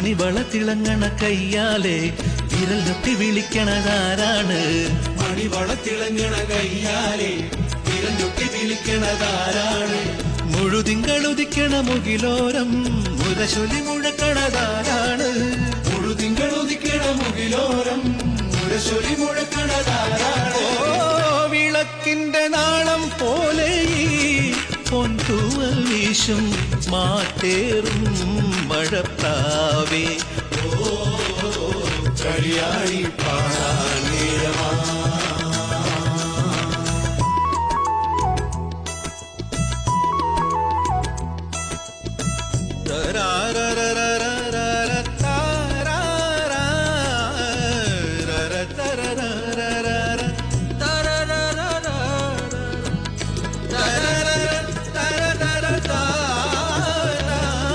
മണിവള തിളങ്ങണ കയ്യാലെ വിരൽ തൊട്ടി വിളിക്കണതാരാണ്? മണിവള തിളങ്ങണ കയ്യാലെ വിരൽ തൊട്ടി വിളിക്കണതാരാണ്? മുഴുതിങ്കളുദിക്കണ മുകിലോരം മുരശൊലി മുഴക്കണതാരാണ്? മുഴുതിങ്കളുദിക്കണ മുകിലോരം മുരശൊലി മുഴക്കണതാരാണ്? വിളക്കിന്റെ നാളം പോലെ ഈ പൊൻതൂവൽ വീശും മാറ്റേറും മഴപ്രാവേ, കളിയാടി പാടാൻ നേരമാ. ര